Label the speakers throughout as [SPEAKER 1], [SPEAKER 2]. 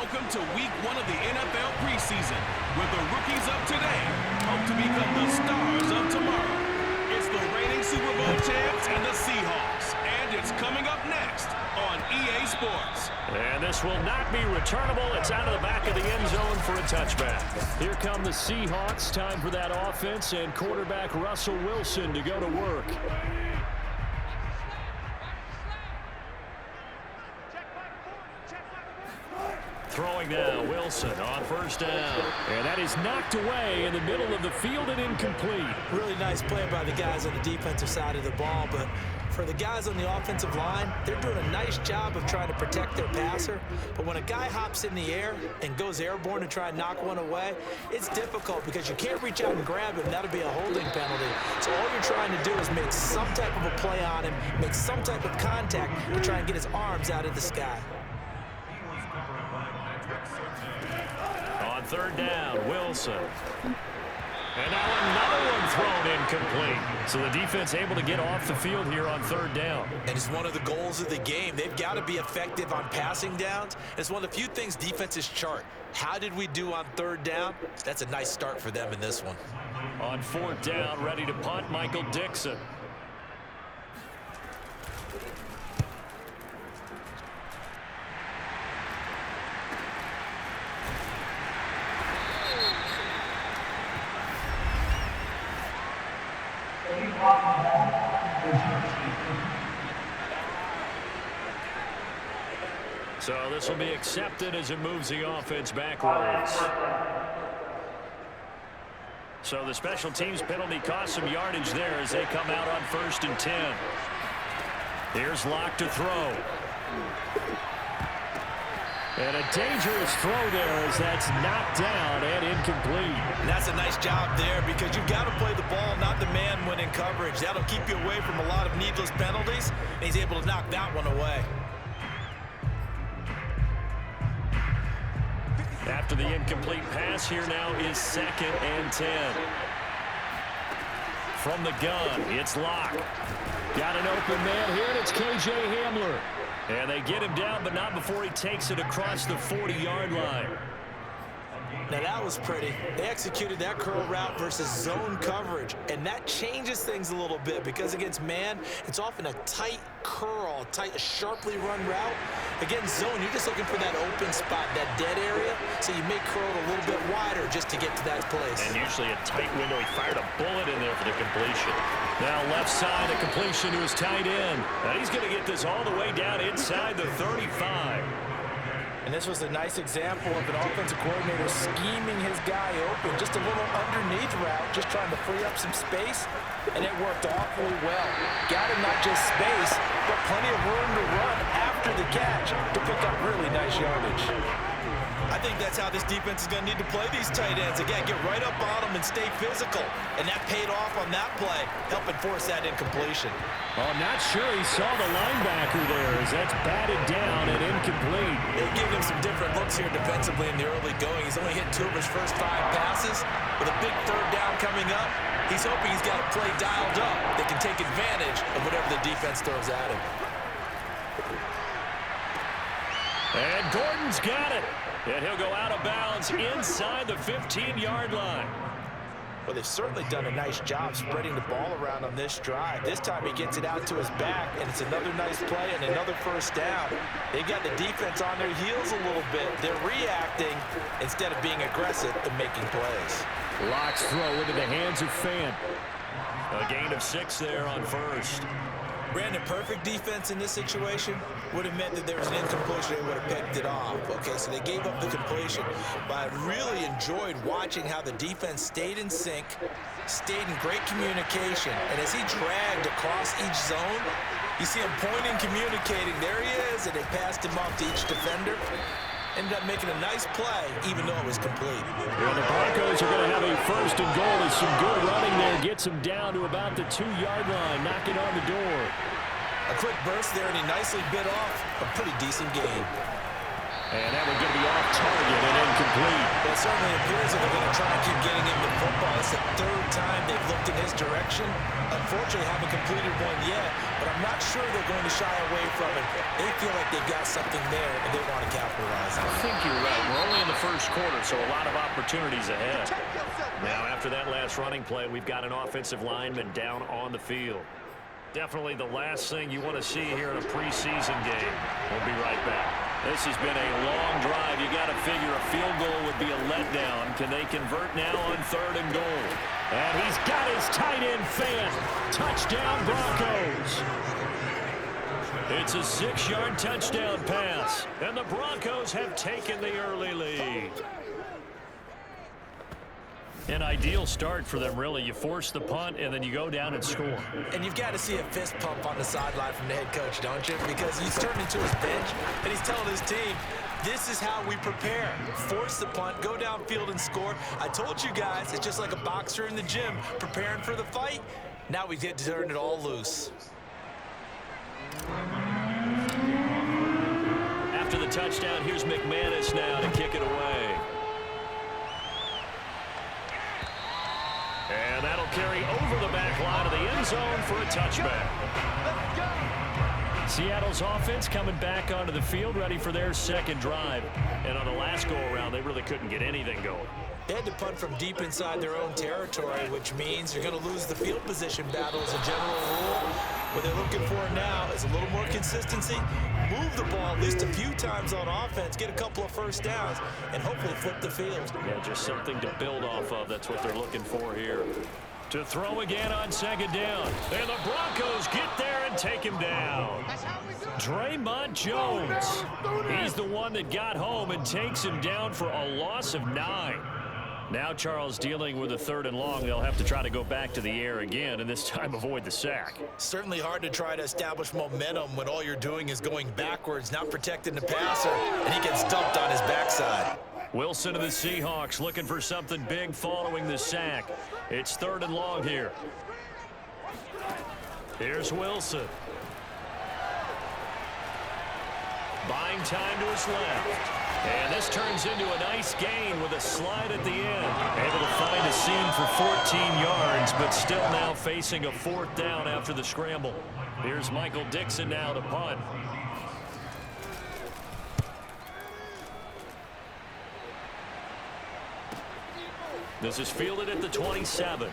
[SPEAKER 1] Welcome to week 1 of the NFL preseason, where the rookies of today hope to become the stars of tomorrow. It's the reigning Super Bowl champs and the Seahawks, and it's coming up next on EA Sports.
[SPEAKER 2] And this will not be returnable. It's out of the back of the end zone for a touchback. Here come the Seahawks. Time for that offense and quarterback Russell Wilson to go to work. Throwing now, Wilson on first down. And that is knocked away in the middle of the field and incomplete.
[SPEAKER 3] Really nice play by the guys on the defensive side of the ball, but for the guys on the offensive line, they're doing a nice job of trying to protect their passer. But when a guy hops in the air and goes airborne to try and knock one away, it's difficult because you can't reach out and grab him. That'll be a holding penalty. So all you're trying to do is make some type of a play on him, make some type of contact to try and get his arms out of the sky.
[SPEAKER 2] On third down, Wilson. And now another one thrown incomplete. So the defense able to get off the field here on third down.
[SPEAKER 3] And it's one of the goals of the game. They've got to be effective on passing downs. It's one of the few things defenses chart. How did we do on third down? That's a nice start for them in this one.
[SPEAKER 2] On fourth down, ready to punt, Michael Dixon. So this will be accepted as it moves the offense backwards. So the special teams penalty cost some yardage there as they come out on 1st and 10. Here's Locke to throw. And a dangerous throw there as that's knocked down and incomplete.
[SPEAKER 3] And that's a nice job there because you've got to play the ball, not the man when in coverage. That'll keep you away from a lot of needless penalties, and he's able to knock that one away.
[SPEAKER 2] After the incomplete pass, here now is 2nd and 10. From the gun, it's Locke. Got an open man here, and it's K.J. Hamler. And they get him down, but not before he takes it across the 40-yard line.
[SPEAKER 3] Now that was pretty. They executed that curl route versus zone coverage, and that changes things a little bit because against man, it's often a tight curl, a sharply run route. Against zone, you're just looking for that open spot, that dead area, so you may curl it a little bit wider just to get to that place.
[SPEAKER 2] And usually a tight window. He fired a bullet in there for the completion. Now left side, a completion to his tight end. Now he's going to get this all the way down inside the 35.
[SPEAKER 3] And this was a nice example of an offensive coordinator scheming his guy open. Just a little underneath route, just trying to free up some space, and it worked awfully well. Got him not just space, but plenty of room to run after the catch to pick up really nice yardage. I think that's how this defense is going to need to play these tight ends. Again, get right up on them and stay physical. And that paid off on that play, helping force that incompletion.
[SPEAKER 2] Oh, I'm not sure he saw the linebacker there as that's batted down and incomplete.
[SPEAKER 3] They gave him some different looks here defensively in the early going. He's only hit 2 of his first 5 passes. With a big third down coming up, he's hoping he's got a play dialed up that can take advantage of whatever the defense throws at him.
[SPEAKER 2] And Gordon's got it. And he'll go out of bounds inside the 15-yard line.
[SPEAKER 3] Well, they've certainly done a nice job spreading the ball around on this drive. This time he gets it out to his back, and it's another nice play and another first down. They've got the defense on their heels a little bit. They're reacting instead of being aggressive and making plays.
[SPEAKER 2] Locke's throw into the hands of Fant. A gain of 6 there on first.
[SPEAKER 3] Brandon, perfect defense in this situation would have meant that there was an incompletion. They would have picked it off. Okay, so they gave up the completion. But I really enjoyed watching how the defense stayed in sync, stayed in great communication. And as he dragged across each zone, you see him pointing, communicating. There he is, and they passed him off to each defender. Ended up making a nice play, even though it was complete.
[SPEAKER 2] And the Broncos are going to have a 1st and goal. As some good running there gets him down to about the 2-yard line, knocking on the door.
[SPEAKER 3] A quick burst there, and he nicely bit off a pretty decent gain.
[SPEAKER 2] And that one's going to be off target and incomplete.
[SPEAKER 3] It certainly appears that they're going to try and keep getting him the football. It's the third time they've looked in his direction. Unfortunately, haven't completed one yet, but I'm not sure they're going to shy away from it. They feel like they've got something there, and they want to capitalize on it.
[SPEAKER 2] I think you're right. We're only in the first quarter, so a lot of opportunities ahead. Now, after that last running play, we've got an offensive lineman down on the field. Definitely the last thing you want to see here in a preseason game. We'll be right back. This has been a long drive. You got to figure a field goal would be a letdown. Can they convert now on 3rd and goal? And he's got his tight end fan. Touchdown, Broncos. It's a 6-yard touchdown pass. And the Broncos have taken the early lead. An ideal start for them, really. You force the punt, and then you go down and score.
[SPEAKER 3] And you've got to see a fist pump on the sideline from the head coach, don't you? Because he's turned into his bench, and he's telling his team, this is how we prepare. Force the punt, go downfield and score. I told you guys, it's just like a boxer in the gym preparing for the fight. Now we get to turn it all loose.
[SPEAKER 2] After the touchdown, here's McManus now to kick it away. And that'll carry over the back line of the end zone for a touchback. Seattle's offense coming back onto the field, ready for their second drive. And on the last go-around, they really couldn't get anything going.
[SPEAKER 3] They had to punt from deep inside their own territory, which means you're going to lose the field position battle as a general rule. What they're looking for now is a little more consistency, move the ball at least a few times on offense, get a couple of first downs, and hopefully flip the field.
[SPEAKER 2] Yeah, just something to build off of. That's what they're looking for here. To throw again on 2nd down. And the Broncos get there and take him down. Draymond Jones. He's the one that got home and takes him down for a loss of 9. Now Charles dealing with a 3rd and long. They'll have to try to go back to the air again and this time avoid the sack.
[SPEAKER 3] Certainly hard to try to establish momentum when all you're doing is going backwards, not protecting the passer, and he gets dumped on his backside.
[SPEAKER 2] Wilson of the Seahawks looking for something big following the sack. It's 3rd and long here. Here's Wilson. Buying time to his left. And this turns into a nice gain with a slide at the end. Able to find a seam for 14 yards, but still now facing a 4th down after the scramble. Here's Michael Dixon now to punt. This is fielded at the 27.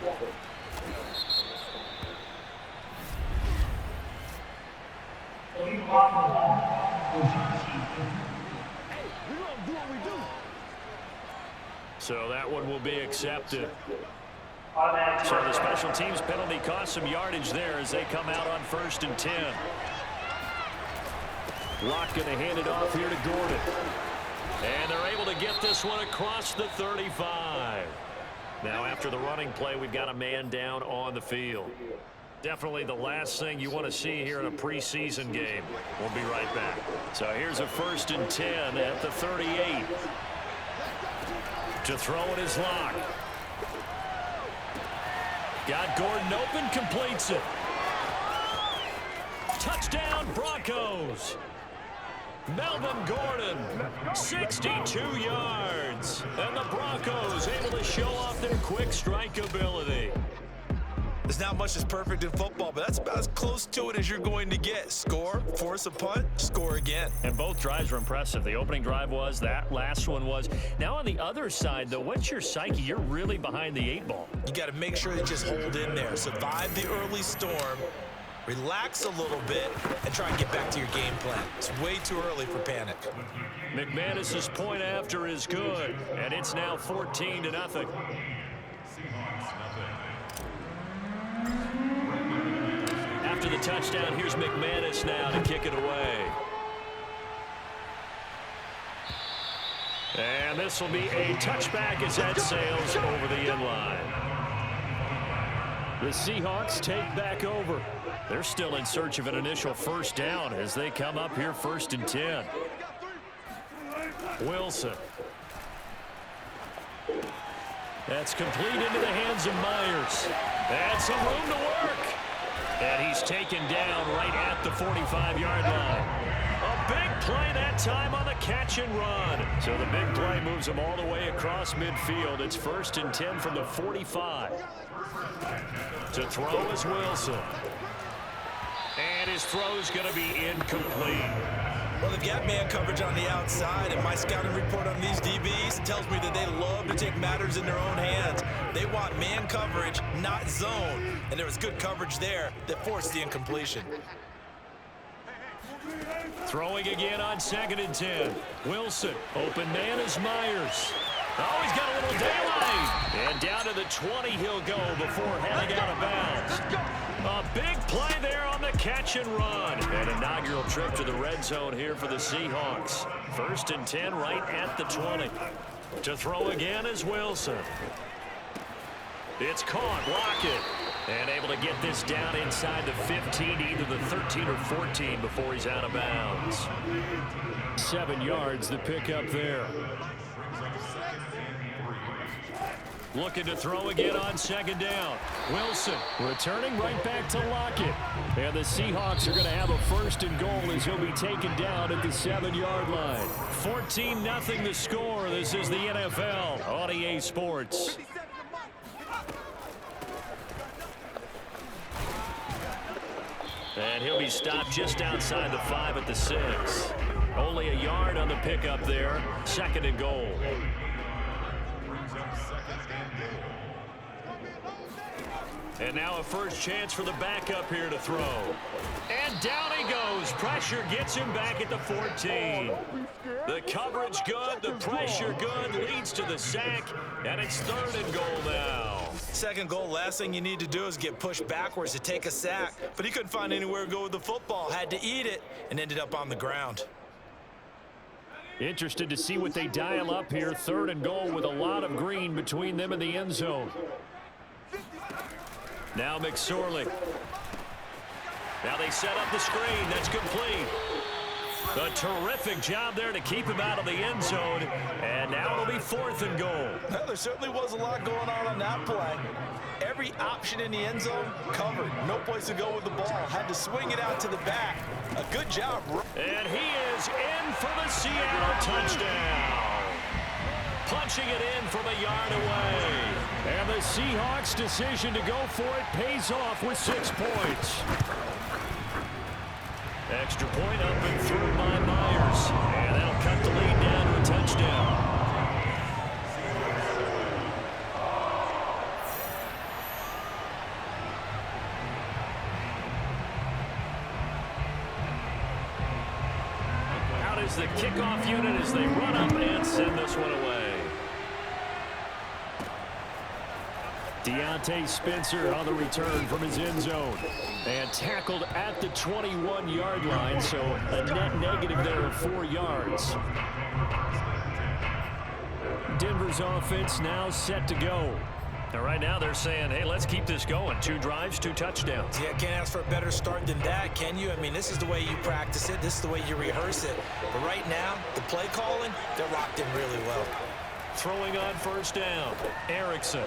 [SPEAKER 2] So that one will be accepted. So the special teams penalty cost some yardage there as they come out on 1st and 10. Locke going to hand it off here to Gordon. And they're able to get this one across the 35. Now after the running play, we've got a man down on the field. Definitely the last thing you want to see here in a preseason game. We'll be right back. So here's a 1st and 10 at the 38. To throw it is Locke. Got Gordon open, completes it. Touchdown, Broncos. Melvin Gordon, 62 yards. And the Broncos able to show off their quick strike ability.
[SPEAKER 3] There's not much that's perfect in football, but that's about as close to it as you're going to get. Score, force a punt, score again.
[SPEAKER 2] And both drives were impressive. The opening drive was, that last one was. Now on the other side, though, what's your psyche? You're really behind the 8 ball.
[SPEAKER 3] You got to make sure you just hold in there. Survive the early storm, relax a little bit, and try and get back to your game plan. It's way too early for panic.
[SPEAKER 2] McManus's point after is good, and it's now 14-0. After the touchdown, here's McManus now to kick it away. And this will be a touchback as that sails over the end line. The Seahawks take back over. They're still in search of an initial 1st down as they come up here 1st and 10. Wilson. That's complete into the hands of Myers. That's some room to work. And he's taken down right at the 45-yard line. A big play that time on the catch and run. So the big play moves him all the way across midfield. It's 1st and 10 from the 45. To throw is Wilson. And his throw is going to be incomplete.
[SPEAKER 3] Well, they've got man coverage on the outside, and my scouting report on these DBs tells me that they love to take matters in their own hands. They want man coverage, not zone. And there was good coverage there that forced the incompletion.
[SPEAKER 2] Throwing again on 2nd and 10. Wilson, open man is Myers. Oh, he's got a little daylight. And down to the 20 he'll go before heading out of bounds. A big play there on the catch and run. An inaugural trip to the red zone here for the Seahawks. 1st and 10 right at the 20. To throw again is Wilson. It's caught. Lockett. And able to get this down inside the 15, either the 13 or 14 before he's out of bounds. 7 yards, the pickup there. Looking to throw again on 2nd down. Wilson returning right back to Lockett. And the Seahawks are going to have a 1st and goal as he'll be taken down at the 7-yard line. 14-0 the score. This is the NFL on EA Sports. And he'll be stopped just outside the 5 at the 6. Only a yard on the pickup there. 2nd and goal. And now a first chance for the backup here to throw. And down he goes. Pressure gets him back at the 14. The coverage good, the pressure good, leads to the sack, and it's 3rd and goal now.
[SPEAKER 3] 2nd goal, last thing you need to do is get pushed backwards to take a sack. But he couldn't find anywhere to go with the football, had to eat it, and ended up on the ground.
[SPEAKER 2] Interested to see what they dial up here. 3rd and goal with a lot of green between them and the end zone. Now McSorley. Now they set up the screen. That's complete. A terrific job there to keep him out of the end zone. And now it'll be 4th and goal.
[SPEAKER 3] Well, there certainly was a lot going on that play. Every option in the end zone covered. No place to go with the ball. Had to swing it out to the back. A good job.
[SPEAKER 2] And he is in for the Seattle touchdown. Punching it in from a yard away. And the Seahawks' decision to go for it pays off with 6 points. Extra point up and through by Myers. And that'll cut the lead down to a touchdown. Out is the kickoff unit as they run up and send this one away. Deontay Spencer on the return from his end zone. And tackled at the 21-yard line, so a net negative there of 4 yards. Denver's offense now set to go. And right now they're saying, hey, let's keep this going. 2 drives, 2 touchdowns.
[SPEAKER 3] Yeah, can't ask for a better start than that, can you? I mean, this is the way you practice it. This is the way you rehearse it. But right now, the play calling, they're locked in really well.
[SPEAKER 2] Throwing on 1st down, Erickson.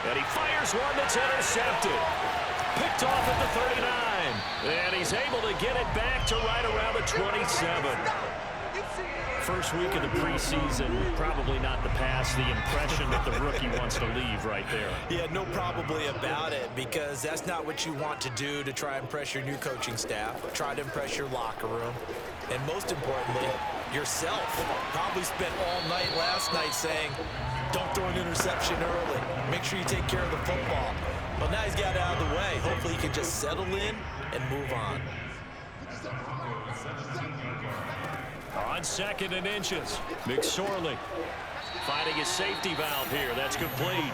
[SPEAKER 2] And he fires one that's intercepted. Picked off at the 39. And he's able to get it back to right around the 27. First week of the preseason, probably not the pass, the impression that the rookie wants to leave right there.
[SPEAKER 3] Yeah, no probably about it, because that's not what you want to do to try and impress your new coaching staff. Try to impress your locker room. And most importantly, yourself. Probably spent all night last night saying, don't throw an interception early. Make sure you take care of the football. Well, now he's got it out of the way. Hopefully he can just settle in and move on.
[SPEAKER 2] On 2nd and inches, McSorley finding a safety valve here. That's complete.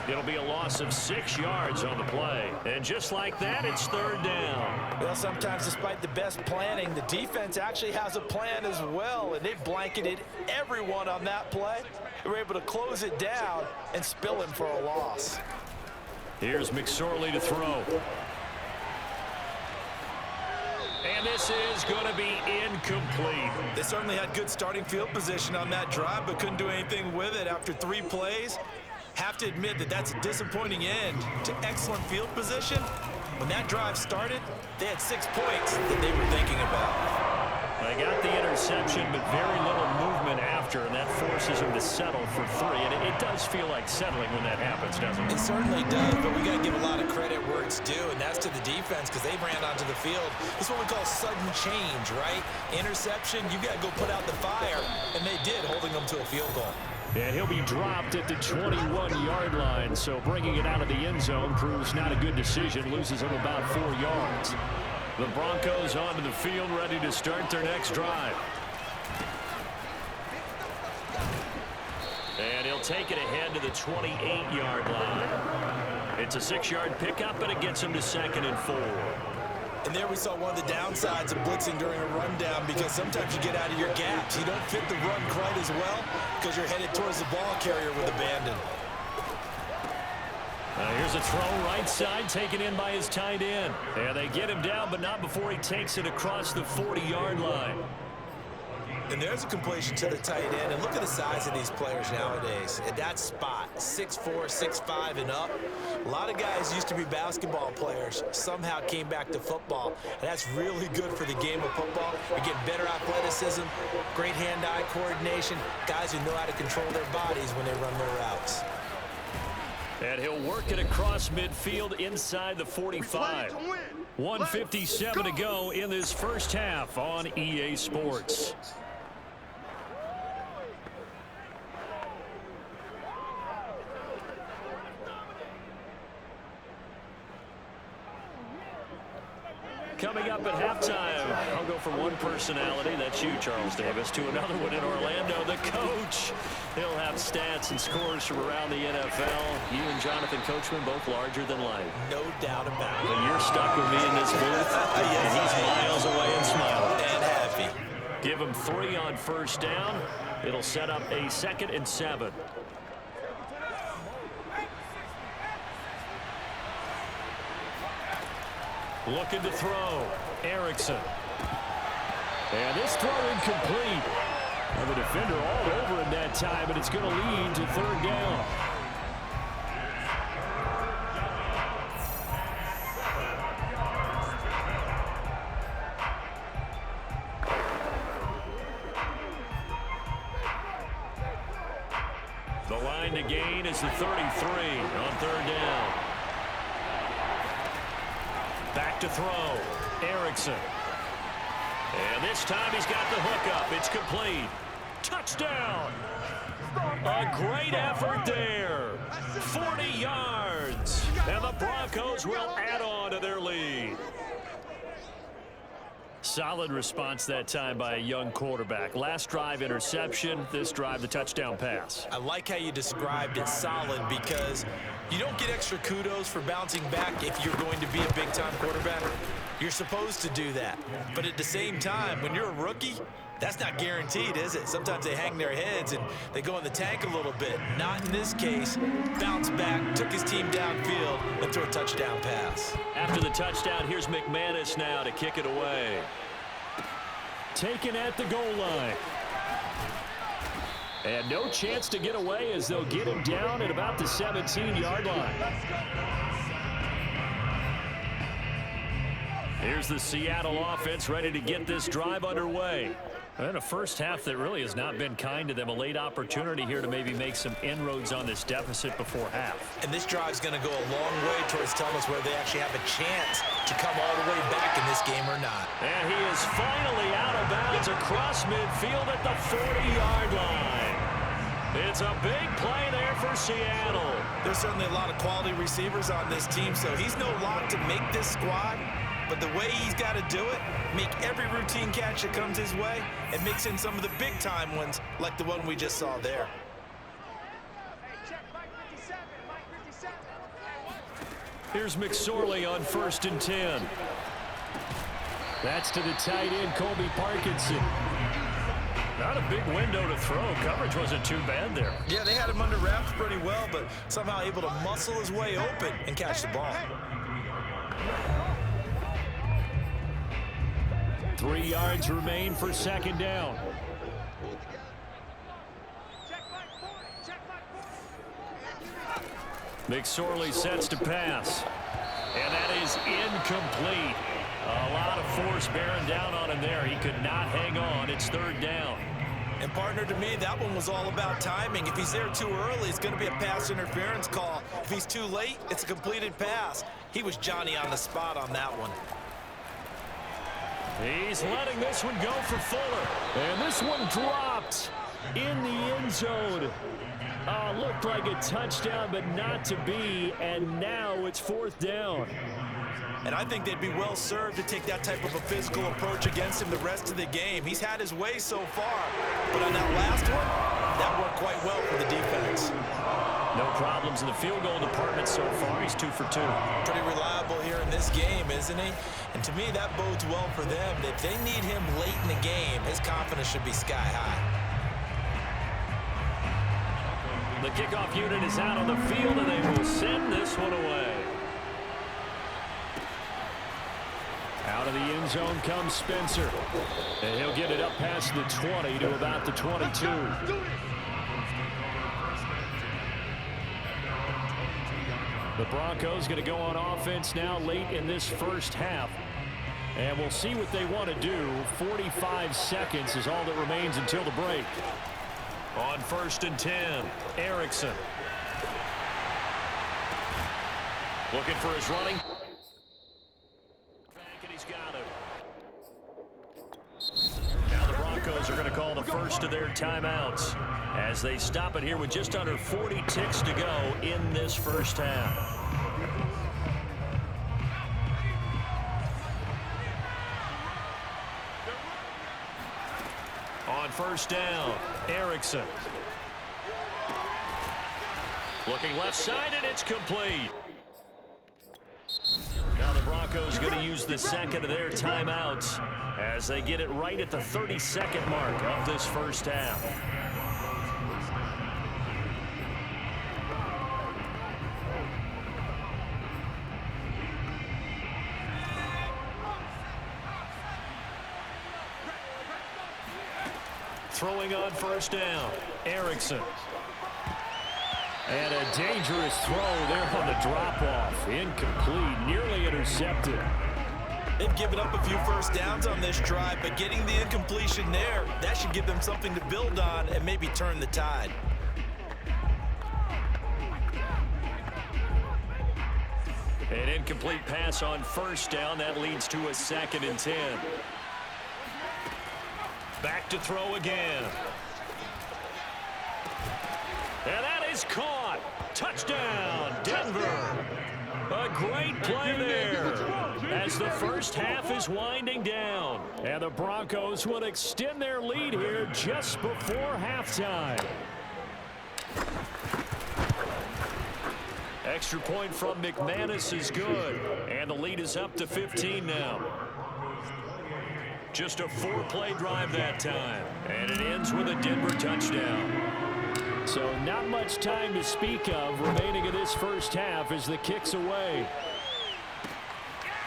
[SPEAKER 2] It'll be a loss of 6 yards on the play. And just like that, it's 3rd down.
[SPEAKER 3] Well, sometimes despite the best planning, the defense actually has a plan as well, and they blanketed everyone on that play. They were able to close it down and spill him for a loss.
[SPEAKER 2] Here's McSorley to throw. And this is going to be incomplete.
[SPEAKER 3] They certainly had good starting field position on that drive, but couldn't do anything with it after 3 plays. Have to admit that that's a disappointing end to excellent field position. When that drive started, they had 6 points that they were thinking about.
[SPEAKER 2] They got the interception, but very little movement after, and that forces them to settle for 3. And it does feel like settling when that happens, doesn't it?
[SPEAKER 3] It certainly does, but we got to give a lot of credit where it's due, and that's to the defense because they ran onto the field. It's what we call sudden change, right? Interception, you got to go put out the fire, and they did, holding them to a field goal.
[SPEAKER 2] And he'll be dropped at the 21-yard line, so bringing it out of the end zone proves not a good decision. Loses him about 4 yards. The Broncos onto the field, ready to start their next drive. And he'll take it ahead to the 28-yard line. It's a 6-yard pickup, and it gets him to 2nd and 4.
[SPEAKER 3] And there we saw one of the downsides of blitzing during a rundown because sometimes you get out of your gaps. You don't fit the run quite as well because you're headed towards the ball carrier with abandon.
[SPEAKER 2] Here's a throw right side taken in by his tight end. And they get him down, but not before he takes it across the 40-yard line.
[SPEAKER 3] And there's a completion to the tight end. And look at the size of these players nowadays. At that spot, 6'4", 6'5", and up. A lot of guys used to be basketball players, somehow came back to football. And that's really good for the game of football. You're getting better athleticism, great hand-eye coordination, guys who know how to control their bodies when they run their routes.
[SPEAKER 2] And he'll work it across midfield inside the 45. 1:57 to go in this first half on EA Sports. Coming up at halftime, I'll go from one personality, that's you, Charles Davis, to another one in Orlando, the coach. He'll have stats and scores from around the NFL. You and Jonathan Coachman both larger than life.
[SPEAKER 3] No doubt about it.
[SPEAKER 2] But you're stuck with me in this booth, and he's miles away and smiling.
[SPEAKER 3] And happy.
[SPEAKER 2] Give him 3 on first down. It'll set up a 2nd and 7. Looking to throw. Erickson. And this throw incomplete. And the defender all over him that time, but it's going to lead to 3rd down. The line to gain is the 33 on 3rd down. Back to throw. Erickson. And this time he's got the hook up. It's complete. Touchdown. A great effort there. 40 yards. And the Broncos will add on to their lead. Solid response that time by a young quarterback. Last drive, interception. This drive, the touchdown pass.
[SPEAKER 3] I like how you described it, solid, because you don't get extra kudos for bouncing back if you're going to be a big-time quarterback. You're supposed to do that. But at the same time, when you're a rookie, that's not guaranteed, is it? Sometimes they hang their heads and they go in the tank a little bit. Not in this case. Bounced back, took his team downfield, and threw a touchdown pass.
[SPEAKER 2] After the touchdown, here's McManus now to kick it away. Taken at the goal line. And no chance to get away as they'll get him down at about the 17-yard line. Here's the Seattle offense ready to get this drive underway. And a first half that really has not been kind to them. A late opportunity here to maybe make some inroads on this deficit before half.
[SPEAKER 3] And this drive's going to go a long way towards telling us whether they actually have a chance to come all the way back in this game or not.
[SPEAKER 2] And he is finally out of bounds across midfield at the 40-yard line. It's a big play there for Seattle.
[SPEAKER 3] There's certainly a lot of quality receivers on this team, so he's no lock to make this squad. But the way he's got to do it, make every routine catch that comes his way, and mix in some of the big-time ones like the one we just saw there.
[SPEAKER 2] Here's McSorley on 1st and 10. That's to the tight end, Colby Parkinson. Not a big window to throw. Coverage wasn't too bad there.
[SPEAKER 3] Yeah, they had him under wraps pretty well, but somehow able to muscle his way open and catch the ball.
[SPEAKER 2] 3 yards remain for 2nd down. McSorley sets to pass. And that is incomplete. A lot of force bearing down on him there. He could not hang on. It's third down.
[SPEAKER 3] And partner, to me, that one was all about timing. If he's there too early, it's going to be a pass interference call. If he's too late, it's a completed pass. He was Johnny on the spot on that one.
[SPEAKER 2] He's letting this one go for Fuller. And this one dropped in the end zone. Looked like a touchdown, but not to be. And now it's fourth down.
[SPEAKER 3] And I think they'd be well served to take that type of a physical approach against him the rest of the game. He's had his way so far, but on that last one, that worked quite well for the defense.
[SPEAKER 2] No problems in the field goal department so far. He's 2 for 2.
[SPEAKER 3] Pretty reliable here in this game, isn't he? And to me, that bodes well for them. If they need him late in the game, his confidence should be sky high.
[SPEAKER 2] The kickoff unit is out on the field, and they will send this one away. Out of the end zone comes Spencer. And he'll get it up past the 20 to about the 22. The Broncos going to go on offense now late in this first half. And we'll see what they want to do. 45 seconds is all that remains until the break. On 1st and 10, Erickson. Looking for his running. And he's got it. Now the Broncos are going to call the first of their timeouts as they stop it here with just under 40 ticks to go in this first half. On 1st down, Erickson. Looking left side, and it's complete. Now the Broncos going to use the second of their timeouts as they get it right at the 32nd mark of this first half. Throwing on 1st down, Erickson. And a dangerous throw there on the drop-off. Incomplete, nearly intercepted.
[SPEAKER 3] They've given up a few first downs on this drive, but getting the incompletion there, that should give them something to build on and maybe turn the tide.
[SPEAKER 2] An incomplete pass on 1st down. That leads to a 2nd and 10. Back to throw again. And that is caught. Touchdown, Denver. A great play there as the first half is winding down. And the Broncos will extend their lead here just before halftime. Extra point from McManus is good. And the lead is up to 15 now. Just a 4-play drive that time. And it ends with a Denver touchdown. So not much time to speak of remaining in this first half as the kick's away.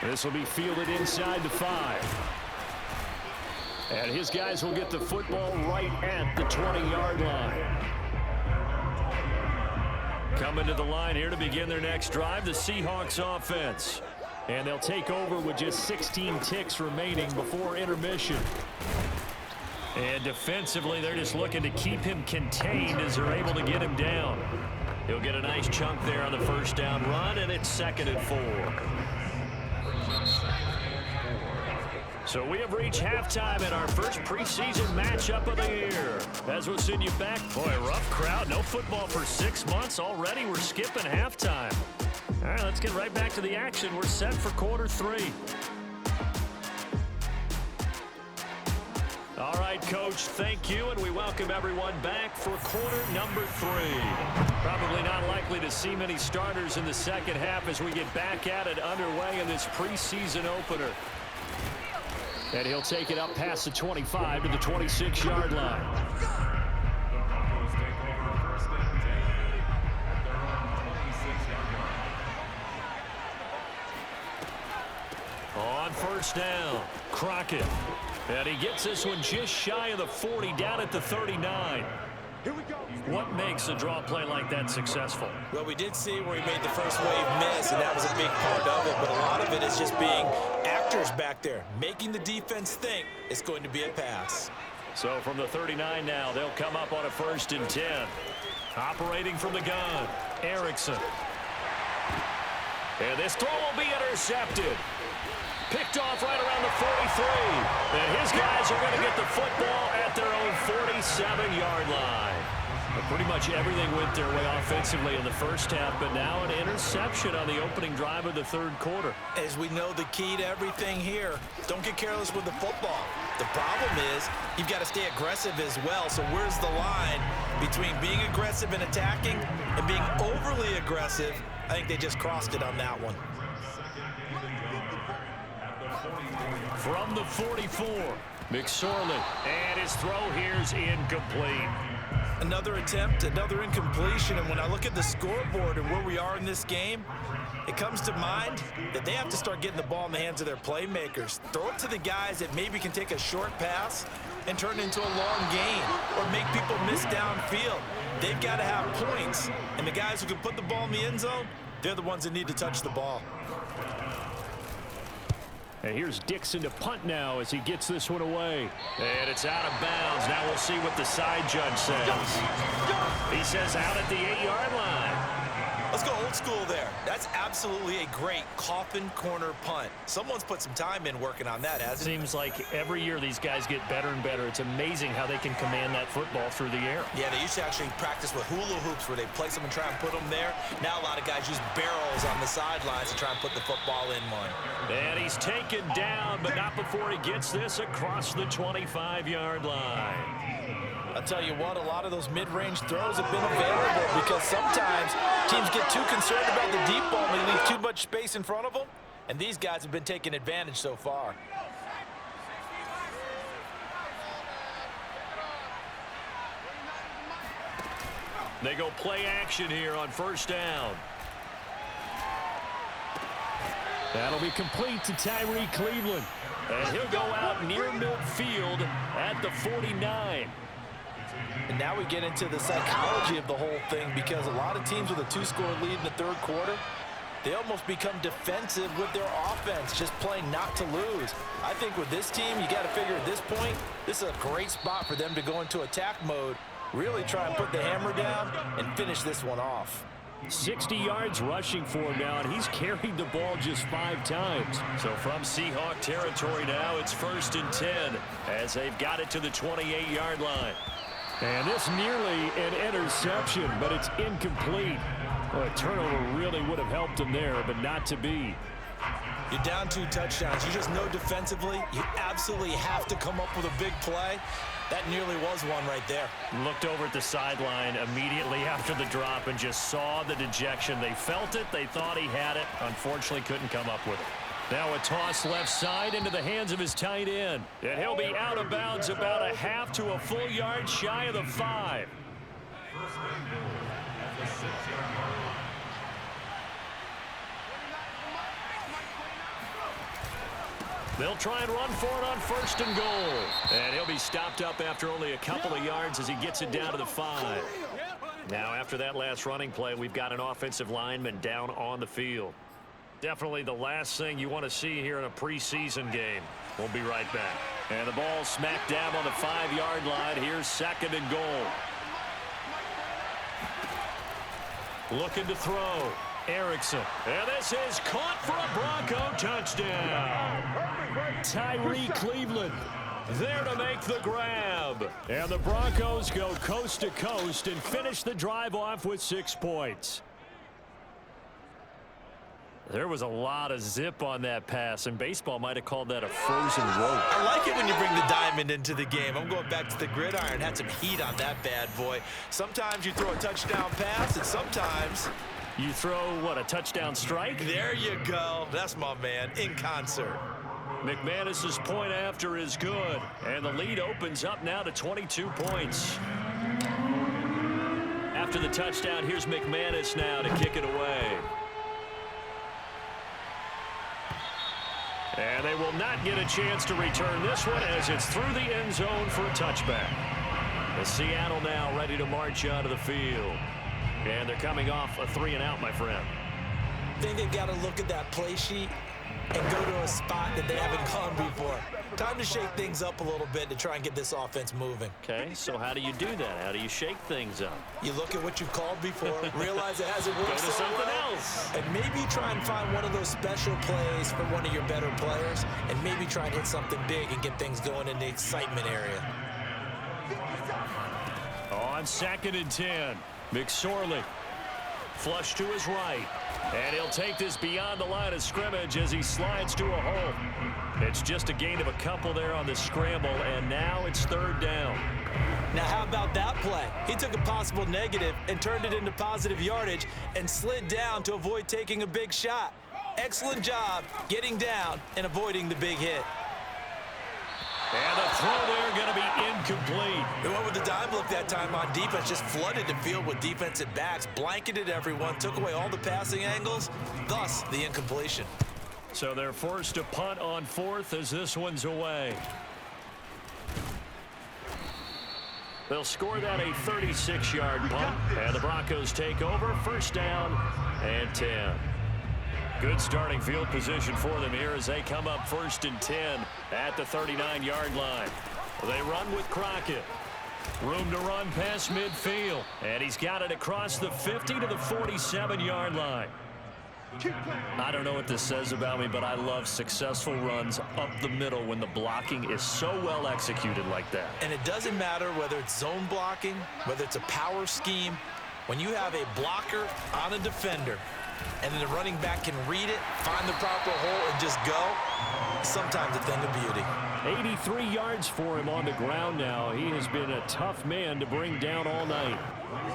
[SPEAKER 2] This will be fielded inside the 5. And his guys will get the football right at the 20-yard line. Coming to the line here to begin their next drive, the Seahawks offense. And they'll take over with just 16 ticks remaining before intermission. And defensively, they're just looking to keep him contained as they're able to get him down. He'll get a nice chunk there on the first down run, and it's 2nd and 4. So we have reached halftime in our first preseason matchup of the year. As we'll send you back. Boy, rough crowd. No football for 6 months already. We're skipping halftime. All right, let's get right back to the action. We're set for quarter 3. All right, Coach, thank you, and we welcome everyone back for quarter number 3. Probably not likely to see many starters in the second half as we get back at it underway in this preseason opener. And he'll take it up past the 25 to the 26-yard line. On 1st down, Crockett. And he gets this one just shy of the 40, down at the 39. Here we go. What makes a draw play like that successful?
[SPEAKER 3] Well, we did see where he made the first wave miss, and that was a big part of it. But a lot of it is just being accurate protectors back there, making the defense think it's going to be a pass.
[SPEAKER 2] So from the 39 now, they'll come up on a 1st and 10. Operating from the gun, Erickson. And this throw will be intercepted. Picked off right around the 43. And his guys are going to get the football at their own 47-yard line. But pretty much everything went their way offensively in the first half, but now an interception on the opening drive of the 3rd quarter.
[SPEAKER 3] As we know, the key to everything here, don't get careless with the football. The problem is you've got to stay aggressive as well. So where's the line between being aggressive and attacking and being overly aggressive? I think they just crossed it on that one.
[SPEAKER 2] From the 44, McSorley, and his throw here's incomplete.
[SPEAKER 3] Another attempt, another incompletion, and when I look at the scoreboard and where we are in this game, it comes to mind that they have to start getting the ball in the hands of their playmakers. Throw it to the guys that maybe can take a short pass and turn it into a long gain or make people miss downfield. They've got to have points, and the guys who can put the ball in the end zone, they're the ones that need to touch the ball.
[SPEAKER 2] And here's Dixon to punt now as he gets this one away. And it's out of bounds. Now we'll see what the side judge says. He says out at the 8-yard line.
[SPEAKER 3] Let's go old school there. That's absolutely a great coffin corner punt. Someone's put some time in working on that, hasn't it?
[SPEAKER 2] Seems like every year these guys get better and better. It's amazing how they can command that football through the air.
[SPEAKER 3] Yeah, they used to actually practice with hula hoops where they place them and try and put them there. Now a lot of guys use barrels on the sidelines to try and put the football in one.
[SPEAKER 2] And he's taken down, but not before he gets this across the 25-yard line.
[SPEAKER 3] I'll tell you what, a lot of those mid-range throws have been available because sometimes teams get too concerned about the deep ball and they leave too much space in front of them, and these guys have been taking advantage so far.
[SPEAKER 2] They go play action here on 1st down. That'll be complete to Tyree Cleveland. And he'll go out near midfield at the 49.
[SPEAKER 3] And now we get into the psychology of the whole thing because a lot of teams with a 2-score lead in the 3rd quarter, they almost become defensive with their offense, just playing not to lose. I think with this team, you got to figure at this point, this is a great spot for them to go into attack mode, really try and put the hammer down and finish this one off.
[SPEAKER 2] 60 yards rushing for him now, and he's carried the ball just 5 times. So from Seahawk territory now, it's 1st and 10 as they've got it to the 28-yard line. And this nearly an interception, but it's incomplete. Well, a turnover really would have helped him there, but not to be.
[SPEAKER 3] You're down 2 touchdowns. You just know defensively you absolutely have to come up with a big play. That nearly was one right there.
[SPEAKER 2] Looked over at the sideline immediately after the drop and just saw the dejection. They felt it. They thought he had it. Unfortunately, couldn't come up with it. Now a toss left side into the hands of his tight end. And he'll be out of bounds about a half to a full yard shy of the 5. They'll try and run for it on 1st and goal. And he'll be stopped up after only a couple of yards as he gets it down to the 5. Now after that last running play, we've got an offensive lineman down on the field. Definitely the last thing you want to see here in a preseason game. We'll be right back. And the ball smack dab on the 5-yard line. Here's 2nd and goal. Looking to throw. Erickson. And this is caught for a Bronco touchdown. Tyree Cleveland there to make the grab. And the Broncos go coast to coast and finish the drive off with 6 points. There was a lot of zip on that pass, and baseball might have called that a frozen rope.
[SPEAKER 3] I like it when you bring the diamond into the game. I'm going back to the gridiron. Had some heat on that bad boy. Sometimes you throw a touchdown pass, and sometimes
[SPEAKER 2] you throw, what, a touchdown strike?
[SPEAKER 3] There you go. That's my man, in concert.
[SPEAKER 2] McManus's point after is good, and the lead opens up now to 22 points. After the touchdown, here's McManus now to kick it away. And they will not get a chance to return this one as it's through the end zone for a touchback. The Seattle now ready to march onto the field. And they're coming off a 3-and-out, my friend.
[SPEAKER 3] I think they've got to look at that play sheet and go to a spot that they haven't gone before. Time to shake things up a little bit to try and get this offense moving.
[SPEAKER 2] Okay, so how do you do that? How do you shake things up?
[SPEAKER 3] You look at what you called before, realize it hasn't worked
[SPEAKER 2] Go to
[SPEAKER 3] so
[SPEAKER 2] something
[SPEAKER 3] well,
[SPEAKER 2] else.
[SPEAKER 3] and maybe try and find one of those special plays for one of your better players, and maybe try and hit something big and get things going in the excitement area.
[SPEAKER 2] On 2nd and 10, McSorley. Flush to his right. And he'll take this beyond the line of scrimmage as he slides to a hole. It's just a gain of a couple there on the scramble, and now it's 3rd down.
[SPEAKER 3] Now, how about that play? He took a possible negative and turned it into positive yardage and slid down to avoid taking a big shot. Excellent job getting down and avoiding the big hit.
[SPEAKER 2] And the throw there going to be incomplete.
[SPEAKER 3] They went with the dime look that time on defense, just flooded the field with defensive backs, blanketed everyone, took away all the passing angles, thus the incompletion.
[SPEAKER 2] So they're forced to punt on 4th as this one's away. They'll score that a 36-yard punt, and the Broncos take over. 1st down and 10. Good starting field position for them here as they come up 1st and 10 at the 39-yard line. They run with Crockett. Room to run past midfield, and he's got it across the 50 to the 47-yard line. I don't know what this says about me, but I love successful runs up the middle when the blocking is so well executed like that.
[SPEAKER 3] And it doesn't matter whether it's zone blocking, whether it's a power scheme. When you have a blocker on a defender, and then the running back can read it, find the proper hole, and just go, sometimes a thing of beauty.
[SPEAKER 2] 83 yards for him on the ground now. He has been a tough man to bring down all night.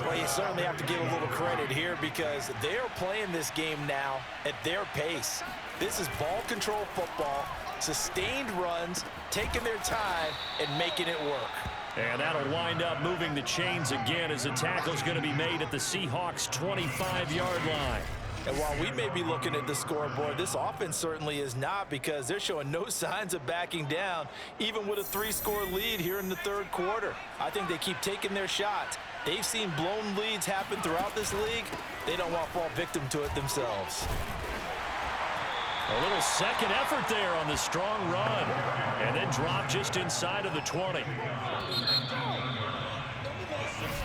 [SPEAKER 3] Well, you certainly have to give a little credit here because they are playing this game now at their pace. This is ball control football, sustained runs, taking their time, and making it work.
[SPEAKER 2] And that'll wind up moving the chains again as the tackle's going to be made at the Seahawks' 25-yard line.
[SPEAKER 3] And while we may be looking at the scoreboard, this offense certainly is not because they're showing no signs of backing down, even with a 3-score lead here in the 3rd quarter. I think they keep taking their shots. They've seen blown leads happen throughout this league. They don't want to fall victim to it themselves.
[SPEAKER 2] A little second effort there on the strong run, and then drop just inside of the 20.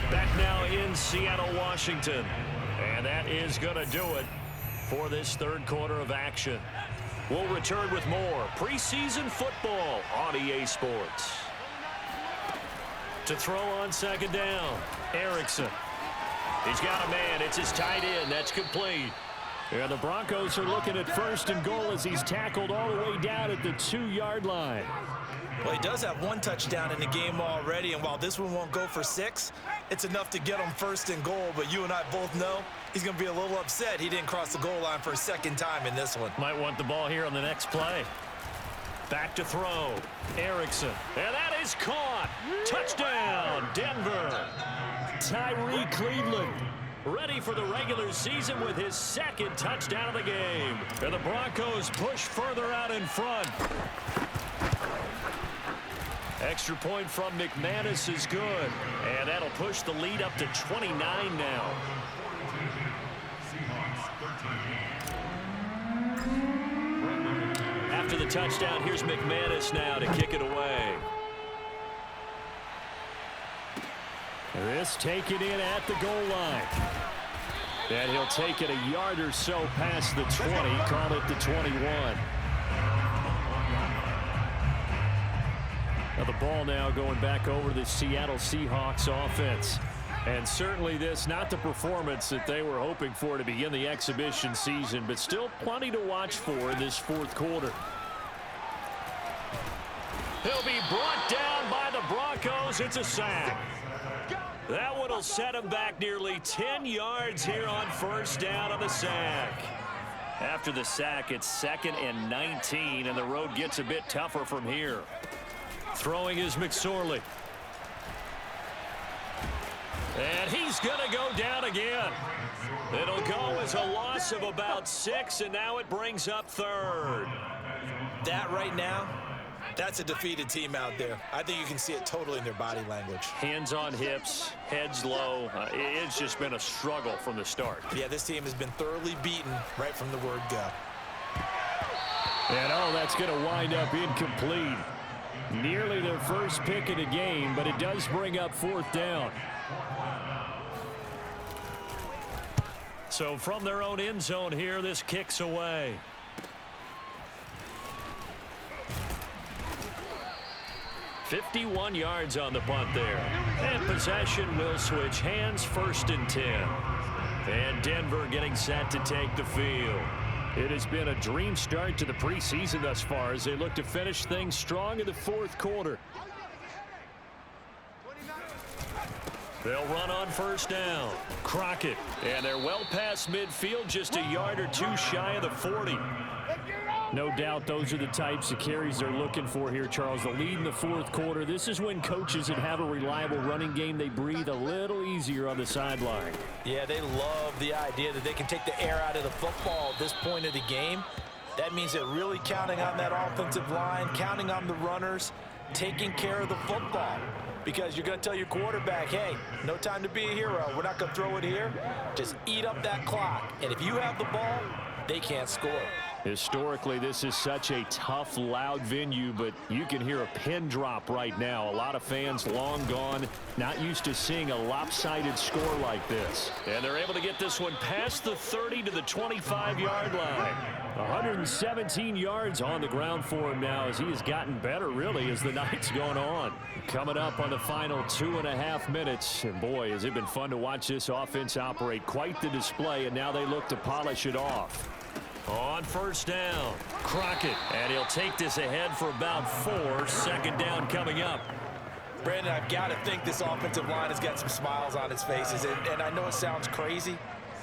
[SPEAKER 2] Back now in Seattle, Washington. And that is going to do it for this 3rd quarter of action. We'll return with more preseason football on EA Sports. To throw on 2nd down, Erickson. He's got a man. It's his tight end. That's complete. And the Broncos are looking at 1st and goal as he's tackled all the way down at the 2-yard line.
[SPEAKER 3] Well, he does have 1 touchdown in the game already, and while this one won't go for 6, it's enough to get him 1st and goal. But you and I both know he's going to be a little upset he didn't cross the goal line for a 2nd time in this one.
[SPEAKER 2] Might want the ball here on the next play. Back to throw. Erickson. And that is caught. Touchdown, Denver. Tyree Cleveland ready for the regular season with his 2nd touchdown of the game. And the Broncos push further out in front. Extra point from McManus is good. And that'll push the lead up to 29 now. After the touchdown, here's McManus now to kick it away. This taken in at the goal line. And he'll take it a yard or so past the 20, call it the 21. Now the ball now going back over the Seattle Seahawks offense. And certainly this, not the performance that they were hoping for to begin the exhibition season, but still plenty to watch for in this 4th quarter. He'll be brought down by the Broncos. It's a sack. That one will set him back nearly 10 yards here on 1st down on the sack. After the sack, it's 2nd and 19, and the road gets a bit tougher from here. Throwing is McSorley. And he's going to go down again. It'll go as a loss of about 6, and now it brings up 3rd.
[SPEAKER 3] That right now, that's a defeated team out there. I think you can see it totally in their body language.
[SPEAKER 2] Hands on hips, heads low. It's just been a struggle from the start.
[SPEAKER 3] Yeah, this team has been thoroughly beaten right from the word go.
[SPEAKER 2] And oh, that's going to wind up incomplete. Nearly their first pick of the game, but it does bring up 4th down. So from their own end zone here, this kicks away. $51 yards on the punt there. And possession will switch hands, 1st and 10. And Denver getting set to take the field. It has been a dream start to the preseason thus far as they look to finish things strong in the 4th quarter. They'll run on 1st down. Crockett. And they're well past midfield, just a yard or 2 shy of the 40. No doubt those are the types of carries they're looking for here, Charles. The lead in the 4th quarter. This is when coaches that have a reliable running game, they breathe a little easier on the sideline.
[SPEAKER 3] Yeah, they love the idea that they can take the air out of the football at this point of the game. That means they're really counting on that offensive line, counting on the runners, taking care of the football. Because you're going to tell your quarterback, hey, no time to be a hero. We're not going to throw it here. Just eat up that clock. And if you have the ball, they can't score.
[SPEAKER 2] Historically, this is such a tough, loud venue, but you can hear a pin drop right now. A lot of fans long gone, not used to seeing a lopsided score like this. And they're able to get this one past the 30 to the 25-yard line. 117 yards on the ground for him now as he has gotten better, really, as the night's gone on. Coming up on the final 2.5 minutes. And, boy, has it been fun to watch this offense operate. Quite the display, and now they look to polish it off. On 1st down, Crockett, and he'll take this ahead for about 4. 2nd down coming up.
[SPEAKER 3] Brandon, I've got to think this offensive line has got some smiles on its faces, and I know it sounds crazy,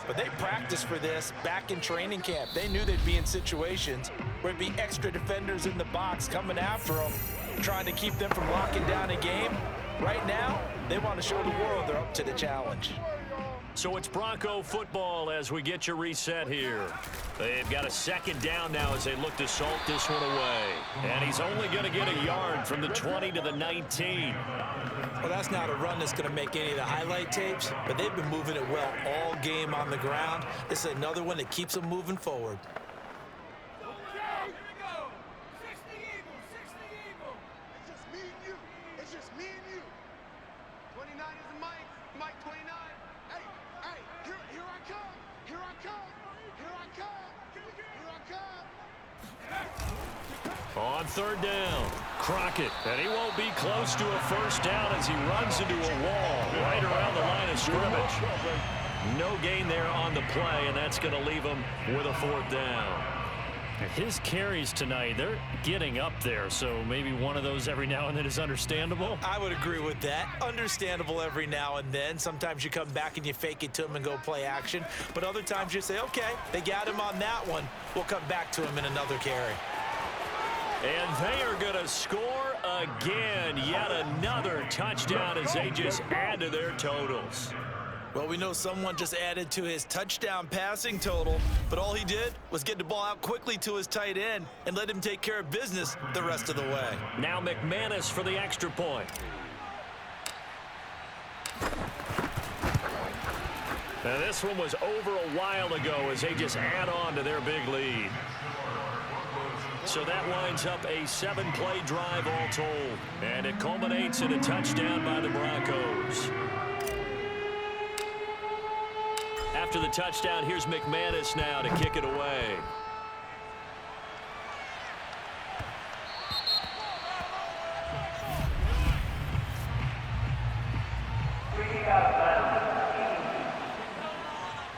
[SPEAKER 3] but they practiced for this back in training camp. They knew they'd be in situations where it'd be extra defenders in the box coming after them, trying to keep them from locking down a game. Right now, they want to show the world they're up to the challenge.
[SPEAKER 2] So it's Bronco football as we get you reset here. They've got a 2nd down now as they look to salt this one away. And he's only going to get a yard from the 20 to the 19.
[SPEAKER 3] Well, that's not a run that's going to make any of the highlight tapes, but they've been moving it well all game on the ground. This is another one that keeps them moving forward.
[SPEAKER 2] On 3rd down, Crockett, and he won't be close to a 1st down as he runs into a wall right around the line of scrimmage. No gain there on the play, and that's going to leave him with a 4th down. His carries tonight, they're getting up there, so maybe one of those every now and then is understandable.
[SPEAKER 3] I would agree with that. Understandable every now and then. Sometimes you come back and you fake it to him and go play action, but other times you say, okay, they got him on that one. We'll come back to him in another carry.
[SPEAKER 2] And they are going to score again. Yet another touchdown as they just add to their totals.
[SPEAKER 3] Well, we know someone just added to his touchdown passing total, but all he did was get the ball out quickly to his tight end and let him take care of business the rest of the way.
[SPEAKER 2] Now McManus for the extra point. Now this one was over a while ago as they just add on to their big lead. So that winds up a 7-play drive all told. And it culminates in a touchdown by the Broncos. After the touchdown, here's McManus now to kick it away.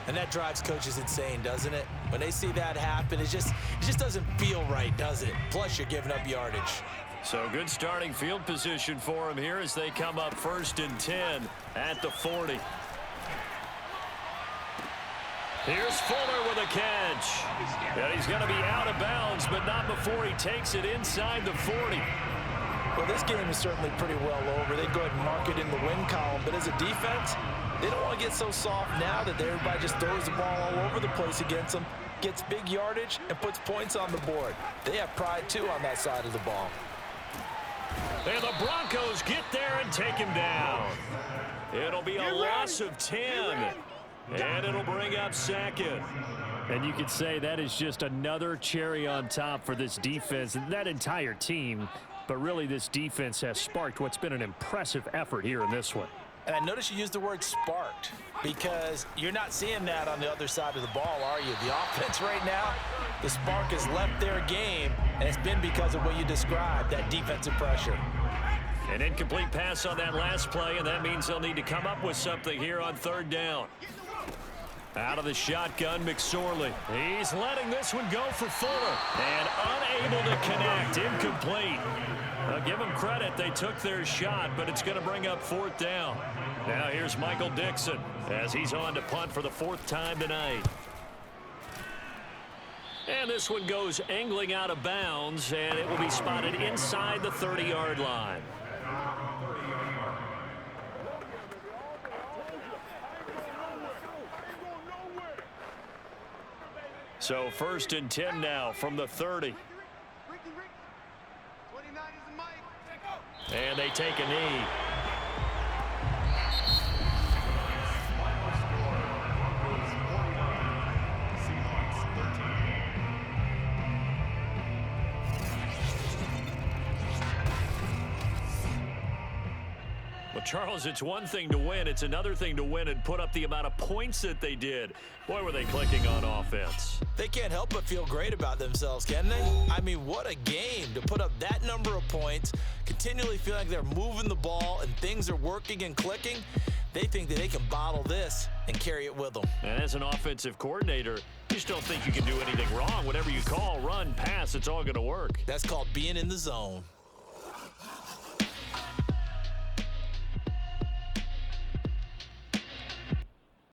[SPEAKER 3] And that drives coaches insane, doesn't it? When they see that happen, it just doesn't feel right, does it? Plus, you're giving up yardage.
[SPEAKER 2] So good starting field position for him here as they come up 1st and 10 at the 40. Here's Fuller with a catch. And he's going to be out of bounds, but not before he takes it inside the 40.
[SPEAKER 3] Well, this game is certainly pretty well over. They go ahead and mark it in the win column. But as a defense, they don't want to get so soft now that everybody just throws the ball all over the place against them, gets big yardage, and puts points on the board. They have pride, too, on that side of the ball.
[SPEAKER 2] And the Broncos get there and take him down. It'll be a loss of 10. And it'll bring up second.
[SPEAKER 4] And you could say that is just another cherry on top for this defense and that entire team. But really, this defense has sparked what's been an impressive effort here in this one.
[SPEAKER 3] And I noticed you used the word sparked because you're not seeing that on the other side of the ball, are you? The offense right now, the spark has left their game, and it's been because of what you described, that defensive pressure.
[SPEAKER 2] An incomplete pass on that last play, and that means they'll need to come up with something here on third down. Out of the shotgun, McSorley. He's letting this one go for Fuller. And unable to connect. Incomplete. Give them credit. They took their shot, but it's going to bring up fourth down. Now here's Michael Dixon as he's on to punt for the fourth time tonight. And this one goes angling out of bounds, and it will be spotted inside the 30-yard line. So 1st and 10 now from the 30. And they take a knee. Well, Charles, it's one thing to win. It's another thing to win and put up the amount of points that they did. Boy, were they clicking on offense.
[SPEAKER 3] They can't help but feel great about themselves, can they? I mean, what a game to put up that number of points, continually feel like they're moving the ball and things are working and clicking. They think that they can bottle this and carry it with them.
[SPEAKER 2] And as an offensive coordinator, you just don't think you can do anything wrong. Whatever you call, run, pass, it's all going to work.
[SPEAKER 3] That's called being in the zone.